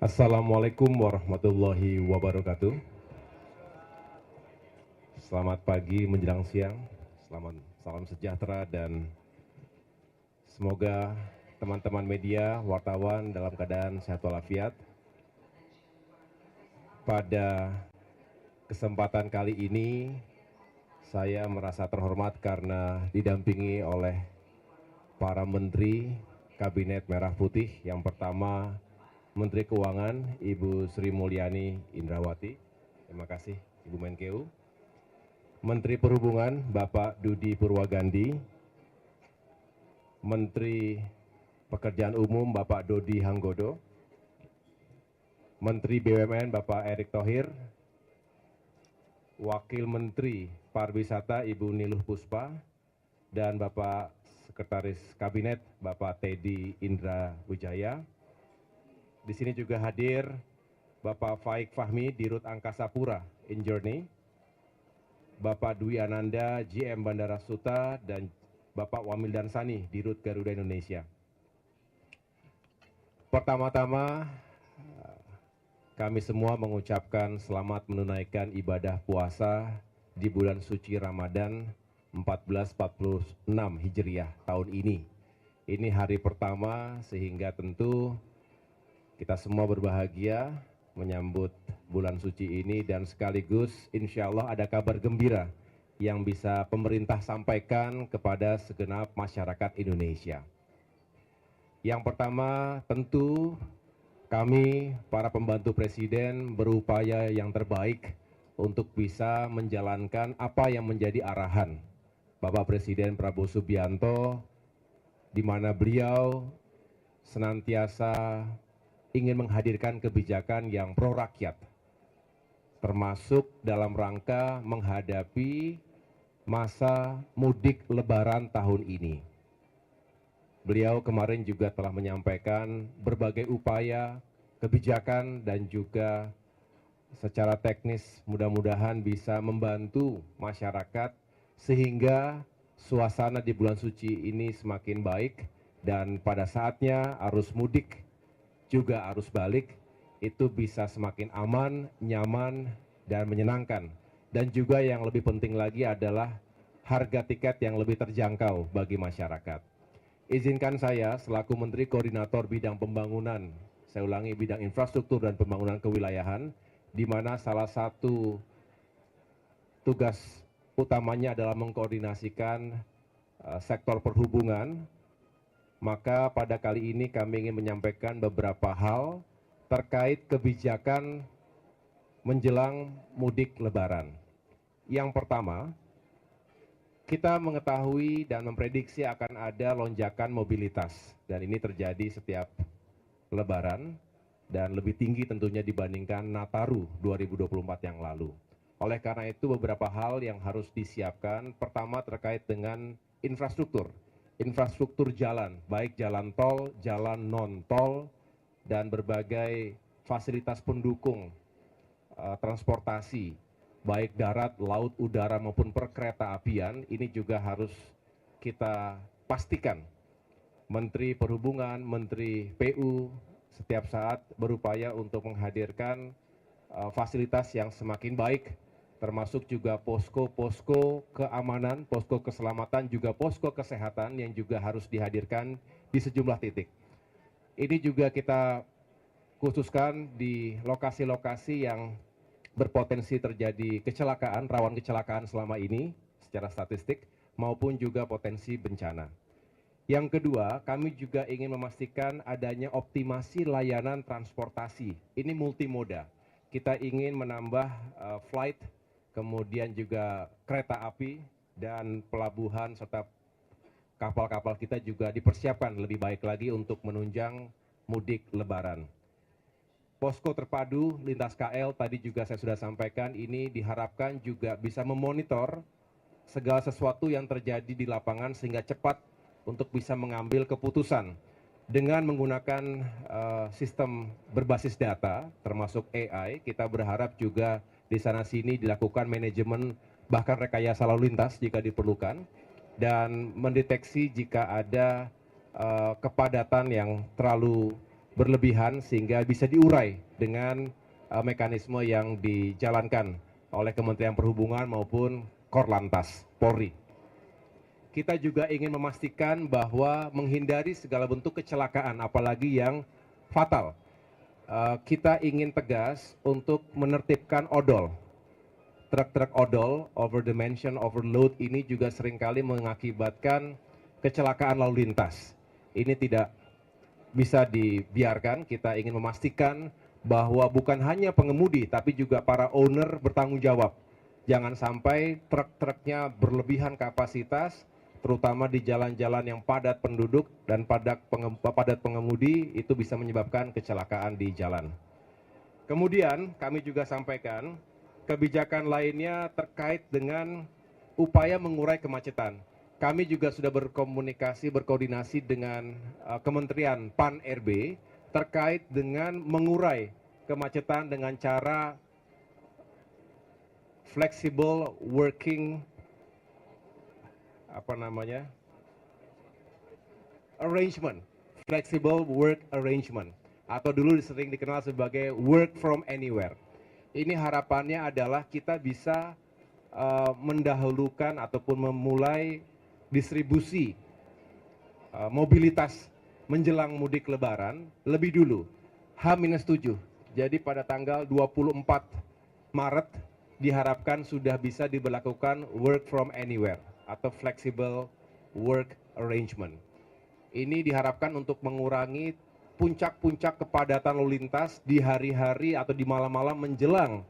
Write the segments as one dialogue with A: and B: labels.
A: Assalamualaikum warahmatullahi wabarakatuh. Selamat pagi menjelang siang, salam sejahtera dan semoga teman-teman media, wartawan dalam keadaan sehat walafiat. Pada kesempatan kali ini saya merasa terhormat karena didampingi oleh para menteri Kabinet Merah Putih. Yang pertama Menteri Keuangan Ibu Sri Mulyani Indrawati. Terima kasih Ibu Menkeu. Menteri Perhubungan Bapak Dudi Purwagandi, Menteri Pekerjaan Umum Bapak Dodi Hanggodo, Menteri BUMN Bapak Erick Thohir, Wakil Menteri Pariwisata Ibu Niluh Puspa, dan Bapak Sekretaris Kabinet Bapak Teddy Indra Wijaya. Di sini juga hadir Bapak Faik Fahmi, Dirut Angkasa Pura InJourney, Bapak Dwi Ananda, GM Bandara Suta, dan Bapak Wamil Dansani, Dirut Garuda Indonesia. Pertama-tama, kami semua mengucapkan selamat menunaikan ibadah puasa di bulan suci Ramadan 1446 Hijriah tahun ini. Ini hari pertama sehingga tentu kita semua berbahagia menyambut bulan suci ini dan sekaligus insya Allah ada kabar gembira yang bisa pemerintah sampaikan kepada segenap masyarakat Indonesia. Yang pertama tentu kami para pembantu Presiden berupaya yang terbaik untuk bisa menjalankan apa yang menjadi arahan Bapak Presiden Prabowo Subianto, di mana beliau senantiasa ingin menghadirkan kebijakan yang pro rakyat, termasuk dalam rangka menghadapi masa mudik lebaran tahun ini. Beliau kemarin juga telah menyampaikan berbagai upaya, kebijakan, dan juga secara teknis mudah-mudahan bisa membantu masyarakat sehingga suasana di bulan suci ini semakin baik dan pada saatnya arus mudik juga arus balik itu bisa semakin aman, nyaman, dan menyenangkan. Dan juga yang lebih penting lagi adalah harga tiket yang lebih terjangkau bagi masyarakat. Izinkan saya selaku Menteri Koordinator Bidang Pembangunan, saya ulangi bidang infrastruktur dan pembangunan kewilayahan, di mana salah satu tugas utamanya adalah mengkoordinasikan sektor perhubungan. Maka pada kali ini kami ingin menyampaikan beberapa hal terkait kebijakan menjelang mudik lebaran. Yang pertama, kita mengetahui dan memprediksi akan ada lonjakan mobilitas dan ini terjadi setiap lebaran dan lebih tinggi tentunya dibandingkan Nataru 2024 yang lalu. Oleh karena itu beberapa hal yang harus disiapkan, pertama terkait dengan infrastruktur jalan, baik jalan tol, jalan non-tol, dan berbagai fasilitas pendukung transportasi, baik darat, laut, udara, maupun perkereta apian, ini juga harus kita pastikan. Menteri Perhubungan, Menteri PU, setiap saat berupaya untuk menghadirkan fasilitas yang semakin baik, termasuk juga posko-posko keamanan, posko keselamatan, juga posko kesehatan yang juga harus dihadirkan di sejumlah titik. Ini juga kita khususkan di lokasi-lokasi yang berpotensi terjadi kecelakaan, rawan kecelakaan selama ini secara statistik, maupun juga potensi bencana. Yang kedua, kami juga ingin memastikan adanya optimasi layanan transportasi. Ini multimoda. Kita ingin menambah flight, kemudian juga kereta api dan pelabuhan serta kapal-kapal kita juga dipersiapkan lebih baik lagi untuk menunjang mudik lebaran. Posko terpadu lintas KL tadi juga saya sudah sampaikan, ini diharapkan juga bisa memonitor segala sesuatu yang terjadi di lapangan sehingga cepat untuk bisa mengambil keputusan dengan menggunakan sistem berbasis data termasuk AI. Kita berharap juga di sana sini dilakukan manajemen bahkan rekayasa lalu lintas jika diperlukan dan mendeteksi jika ada kepadatan yang terlalu berlebihan sehingga bisa diurai dengan mekanisme yang dijalankan oleh Kementerian Perhubungan maupun Korlantas Polri. Kita juga ingin memastikan bahwa menghindari segala bentuk kecelakaan, apalagi yang fatal. Kita ingin tegas untuk menertibkan odol. Truk-truk odol, over dimension, overload ini juga seringkali mengakibatkan kecelakaan lalu lintas. Ini tidak bisa dibiarkan. Kita ingin memastikan bahwa bukan hanya pengemudi, tapi juga para owner bertanggung jawab. Jangan sampai truk-truknya berlebihan kapasitas, terutama di jalan-jalan yang padat penduduk dan padat pengemudi, itu bisa menyebabkan kecelakaan di jalan. Kemudian kami juga sampaikan kebijakan lainnya terkait dengan upaya mengurai kemacetan. Kami juga sudah berkoordinasi dengan Kementerian Pan-RB terkait dengan mengurai kemacetan dengan cara flexible working arrangement, flexible work arrangement, atau dulu sering dikenal sebagai work from anywhere. Ini harapannya adalah kita bisa mendahulukan ataupun memulai distribusi mobilitas menjelang mudik lebaran lebih dulu, H-7. Jadi pada tanggal 24 Maret diharapkan sudah bisa diberlakukan work from anywhere atau flexible work arrangement. Ini diharapkan untuk mengurangi puncak-puncak kepadatan lalu lintas di hari-hari atau di malam-malam menjelang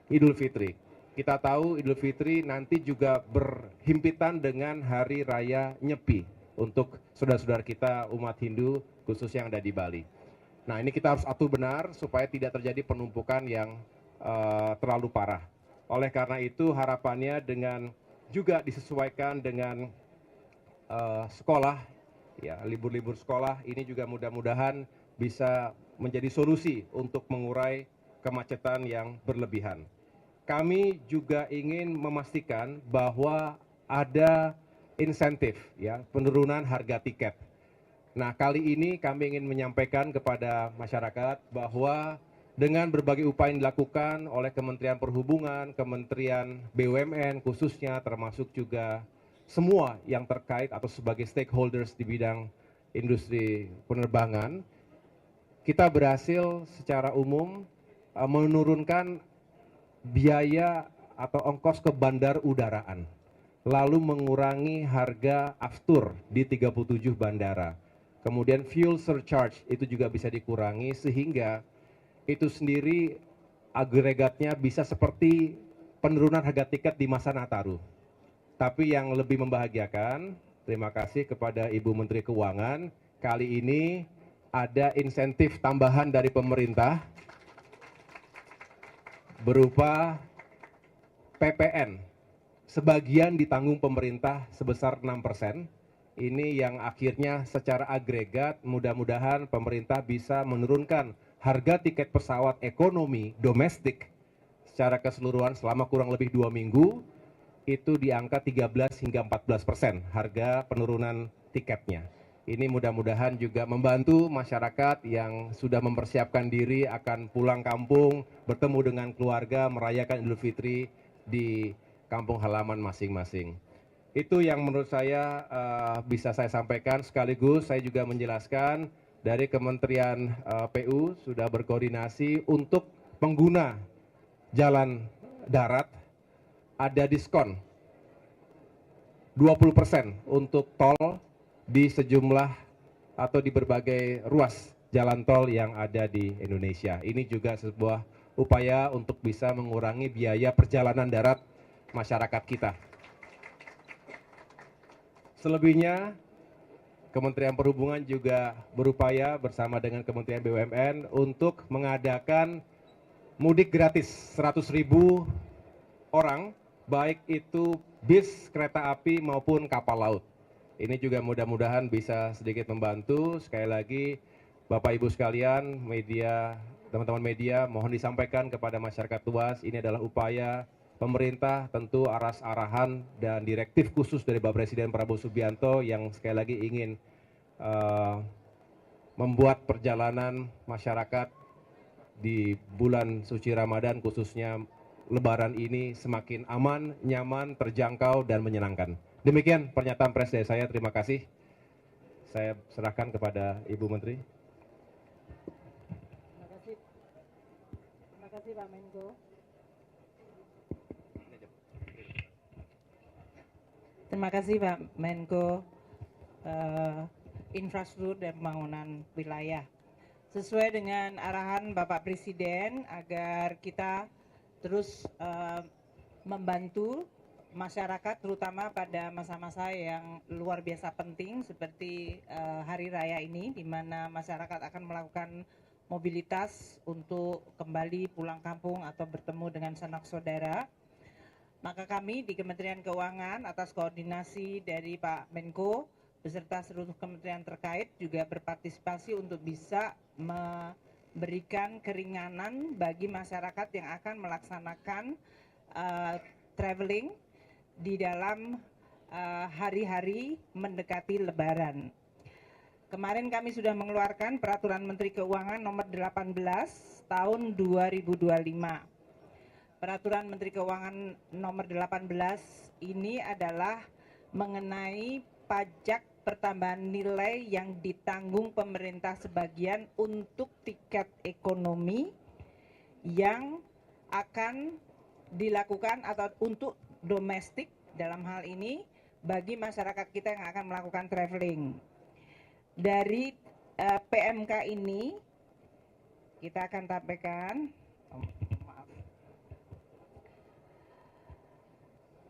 A: Idul Fitri. Kita tahu Idul Fitri nanti juga berhimpitan dengan Hari Raya Nyepi untuk saudara-saudara kita umat Hindu khususnya yang ada di Bali. Nah, ini kita harus atur benar supaya tidak terjadi penumpukan yang terlalu parah. Oleh karena itu harapannya dengan juga disesuaikan dengan sekolah, ya, libur-libur sekolah ini juga mudah-mudahan bisa menjadi solusi untuk mengurai kemacetan yang berlebihan. Kami juga ingin memastikan bahwa ada insentif, ya, penurunan harga tiket. Nah, kali ini kami ingin menyampaikan kepada masyarakat bahwa dengan berbagai upaya yang dilakukan oleh Kementerian Perhubungan, Kementerian BUMN khususnya, termasuk juga semua yang terkait atau sebagai stakeholders di bidang industri penerbangan, kita berhasil secara umum menurunkan biaya atau ongkos ke bandar udaraan, lalu mengurangi harga aftur di 37 bandara. Kemudian fuel surcharge itu juga bisa dikurangi sehingga itu sendiri agregatnya bisa seperti penurunan harga tiket di masa Nataru. Tapi yang lebih membahagiakan, terima kasih kepada Ibu Menteri Keuangan, kali ini ada insentif tambahan dari pemerintah berupa PPN. Sebagian ditanggung pemerintah sebesar 6%. Ini yang akhirnya secara agregat mudah-mudahan pemerintah bisa menurunkan harga tiket pesawat ekonomi domestik secara keseluruhan selama kurang lebih 2 minggu itu di angka 13 hingga 14% harga penurunan tiketnya. Ini mudah-mudahan juga membantu masyarakat yang sudah mempersiapkan diri akan pulang kampung, bertemu dengan keluarga, merayakan Idul Fitri di kampung halaman masing-masing. Itu yang menurut saya bisa saya sampaikan. Sekaligus saya juga menjelaskan dari Kementerian PU sudah berkoordinasi untuk pengguna jalan darat ada diskon 20% untuk tol di sejumlah atau di berbagai ruas jalan tol yang ada di Indonesia. Ini juga sebuah upaya untuk bisa mengurangi biaya perjalanan darat masyarakat kita. Selebihnya, Kementerian Perhubungan juga berupaya bersama dengan Kementerian BUMN untuk mengadakan mudik gratis 100.000 orang, baik itu bis, kereta api maupun kapal laut. Ini juga mudah-mudahan bisa sedikit membantu. Sekali lagi, Bapak Ibu sekalian, media, teman-teman media, mohon disampaikan kepada masyarakat luas, ini adalah upaya pemerintah tentu arahan dan direktif khusus dari Bapak Presiden Prabowo Subianto yang sekali lagi ingin membuat perjalanan masyarakat di bulan suci Ramadan khususnya Lebaran ini semakin aman, nyaman, terjangkau, dan menyenangkan. Demikian pernyataan pers dari saya. Terima kasih. Saya serahkan kepada Ibu Menteri.
B: Terima kasih Pak Menko. Terima kasih Pak Menko Infrastruktur dan Pembangunan Wilayah. Sesuai dengan arahan Bapak Presiden agar kita terus membantu masyarakat terutama pada masa-masa yang luar biasa penting seperti Hari Raya ini, di mana masyarakat akan melakukan mobilitas untuk kembali pulang kampung atau bertemu dengan sanak saudara. Maka kami di Kementerian Keuangan atas koordinasi dari Pak Menko beserta seluruh kementerian terkait juga berpartisipasi untuk bisa memberikan keringanan bagi masyarakat yang akan melaksanakan traveling di dalam hari-hari mendekati Lebaran. Kemarin kami sudah mengeluarkan Peraturan Menteri Keuangan nomor 18 tahun 2025. Peraturan Menteri Keuangan nomor 18 ini adalah mengenai pajak pertambahan nilai yang ditanggung pemerintah sebagian untuk tiket ekonomi yang akan dilakukan atau untuk domestik dalam hal ini bagi masyarakat kita yang akan melakukan traveling. Dari PMK ini kita akan sampaikan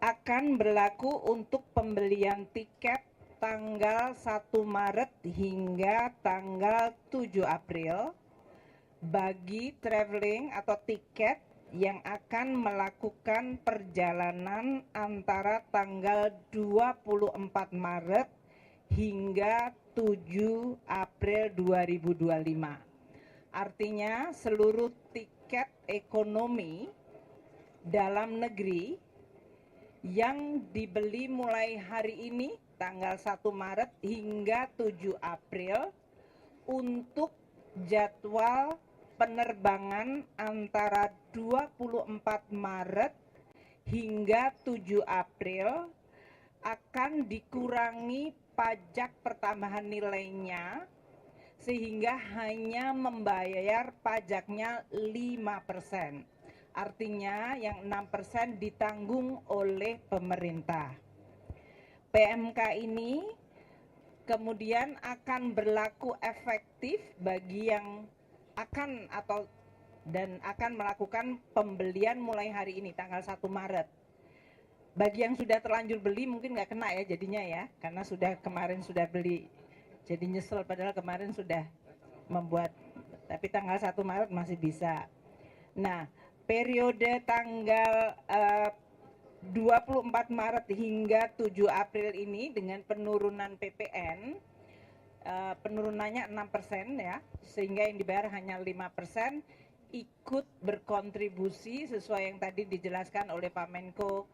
B: akan berlaku untuk pembelian tiket tanggal 1 Maret hingga tanggal 7 April bagi traveling atau tiket yang akan melakukan perjalanan antara tanggal 24 Maret hingga 7 April 2025. Artinya seluruh tiket ekonomi dalam negeri yang dibeli mulai hari ini tanggal 1 Maret hingga 7 April untuk jadwal penerbangan antara 24 Maret hingga 7 April akan dikurangi pajak pertambahan nilainya sehingga hanya membayar pajaknya 5%. Artinya yang 6% ditanggung oleh pemerintah. PMK ini kemudian akan berlaku efektif bagi yang akan akan melakukan pembelian mulai hari ini tanggal 1 Maret. Bagi yang sudah terlanjur beli mungkin nggak kena ya jadinya ya, karena kemarin sudah beli. Jadi nyesel padahal kemarin sudah membuat, tapi tanggal 1 Maret masih bisa. Nah, periode tanggal 24 Maret hingga 7 April ini dengan penurunan PPN, penurunannya 6% ya, sehingga yang dibayar hanya 5%, ikut berkontribusi sesuai yang tadi dijelaskan oleh Pak Menko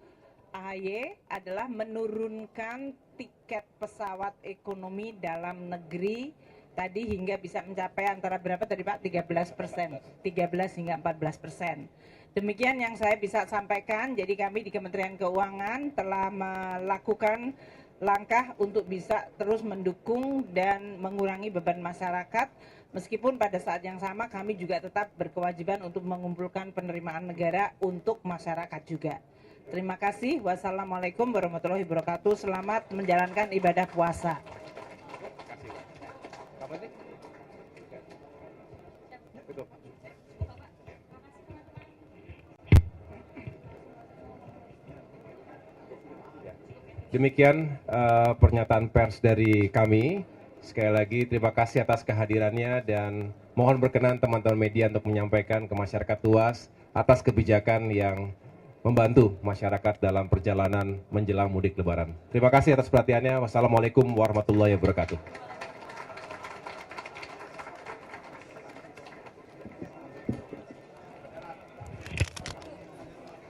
B: AHY adalah menurunkan tiket pesawat ekonomi dalam negeri tadi hingga bisa mencapai antara berapa tadi Pak? 13%, 13 hingga 14%. Demikian yang saya bisa sampaikan. Jadi kami di Kementerian Keuangan telah melakukan langkah untuk bisa terus mendukung dan mengurangi beban masyarakat. Meskipun pada saat yang sama kami juga tetap berkewajiban untuk mengumpulkan penerimaan negara untuk masyarakat juga. Terima kasih. Wassalamualaikum warahmatullahi wabarakatuh. Selamat menjalankan ibadah puasa.
A: Demikian pernyataan pers dari kami. Sekali lagi terima kasih atas kehadirannya dan mohon berkenan teman-teman media untuk menyampaikan ke masyarakat luas atas kebijakan yang membantu masyarakat dalam perjalanan menjelang mudik Lebaran. Terima kasih atas perhatiannya. Wassalamualaikum warahmatullahi wabarakatuh.